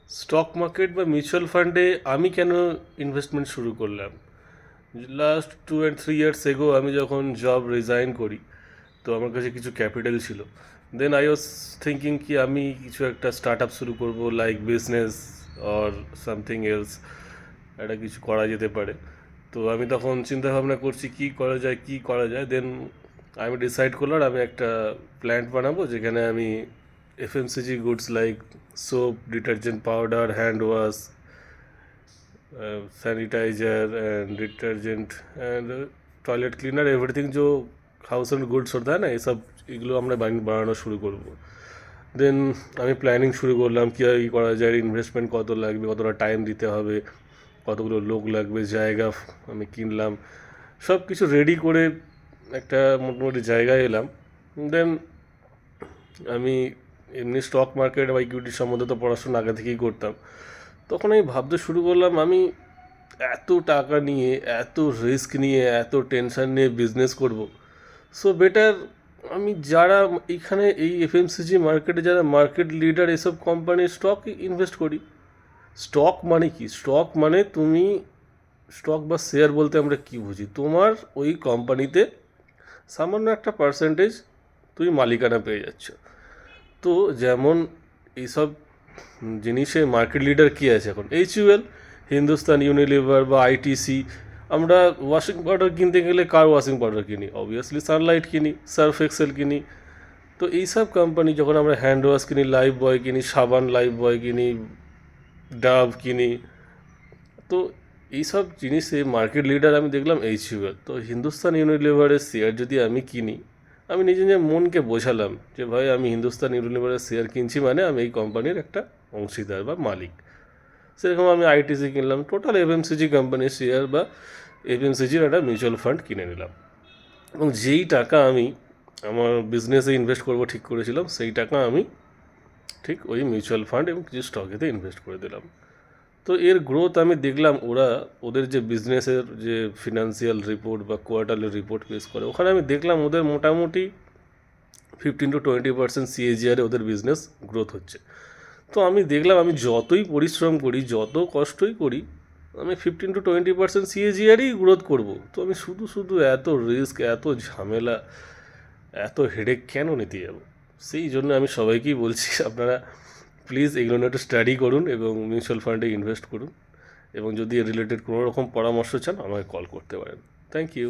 Stock market বা mutual ফান্ডে আমি কেন ইনভেস্টমেন্ট শুরু করলাম? লাস্ট 2 and 3 years এগো আমি যখন জব রিজাইন করি, তো আমার কাছে কিছু ক্যাপিটাল ছিল। দেন আই ওয়াজ থিঙ্কিং কি আমি কিছু একটা স্টার্ট আপ শুরু করবো, like business or something else, একটা কিছু করা যেতে পারে। তো আমি তখন চিন্তা ভাবনা করছি কি করা যায়। দেন আমি ডিসাইড করলাম আমি একটা প্ল্যান্ট বানাবো যেখানে আমি FMCG goods like soap, detergent powder, hand wash, sanitizer and detergent and toilet cleaner everything जो हाउस होल्ड गुड्स होता है ना, ये सब এগুলো আমরা বানানো শুরু করব। দেন আমি প্ল্যানিং শুরু করলাম কী করা যায়, ইনভেস্টমেন্ট কত লাগবে, কতটা টাইম দিতে হবে, কতগুলো লোক লাগবে, জায়গা আমি কিনলাম, সব কিছু রেডি করে একটা মোটামুটি জায়গায় এলাম। দেন আমি এমনি স্টক মার্কেট বা ইকুইটি সম্বন্ধে তো পড়াশোনা আগে থেকেই করতাম। তখন আমি ভাবতে শুরু করলাম আমি এত টাকা নিয়ে, এত রিস্ক নিয়ে, এত টেনশন নিয়ে বিজনেস করব, সো বেটার আমি যারা এইখানে এই এফএমসিজি মার্কেটে যারা মার্কেট লিডার এসব কোম্পানির স্টক ইনভেস্ট করি। স্টক মানে কি? স্টক মানে তুমি, স্টক বা শেয়ার বলতে আমরা কি বুঝি, তোমার ওই কোম্পানিতে সামান্য একটা পার্সেন্টেজ তুমি মালিকানা পেয়ে যাচ্ছ। তো যেমন এইসব জিনিসে মার্কেট লিডার কী আছে এখন? এইচইউএল, হিন্দুস্তান ইউনিলিভার বা আইটিসি। আমরা ওয়াশিং পাউডার কিনতে গেলে কার ওয়াশিং পাউডার কিনি? অবভিয়াসলি সানলাইট কিনি, সার্ফ এক্সেল কিনি। তো এইসব কোম্পানি যখন আমরা হ্যান্ড ওয়াশ কিনি, লাইফ বয় কিনি, সাবান লাইফ বয় কিনি, ডাভ কিনি, তো এইসব জিনিসে মার্কেট লিডার আমি দেখলাম এইচইউএল। তো হিন্দুস্তান ইউনিলিভারের শেয়ার যদি আমি কিনি, আমি নিজে নিজের মনকে বোঝালাম যে ভাই আমি হিন্দুস্তান ইউনিলিভারের শেয়ার কিনছি মানে আমি এই কোম্পানির একটা অংশীদার বা মালিক। সেরকম আমি আইটিসি কিনলাম, টোটাল এফএমসিজি কোম্পানির শেয়ার বা এফএমসিজির একটা মিউচুয়াল ফান্ড কিনে নিলাম। এবং যেই টাকা আমি আমার বিজনেসে ইনভেস্ট করব ঠিক করেছিলাম, সেই টাকা আমি ঠিক ওই মিউচুয়াল ফান্ড এবং কিছু স্টকেতে ইনভেস্ট করে দিলাম। তো এর গ্রোথ আমি দেখলাম, ওদের যে বিজনেসের যে ফিনান্সিয়াল রিপোর্ট বা কোয়ার্টারলি রিপোর্ট পেশ করে, ওখানে আমি দেখলাম ওদের মোটামুটি 15 to 20% সিএজিআরে ওদের বিজনেস গ্রোথ হচ্ছে। তো আমি দেখলাম আমি যতই পরিশ্রম করি, যত কষ্টই করি, আমি 15 to 20% সিএজিআরই গ্রোথ করব। তো আমি শুধু শুধু এত রিস্ক, এত ঝামেলা, এত হেডেক কেন নিতে যাব? সেই জন্য আমি সবাইকেই বলছি আপনারা প্লিজ এগুলো নিয়ে একটু স্টাডি করুন এবং মিউচুয়াল ফান্ডে ইনভেস্ট করুন। এবং যদি এর রিলেটেড কোনো রকম পরামর্শ চান আমাকে কল করতে পারেন। Thank you.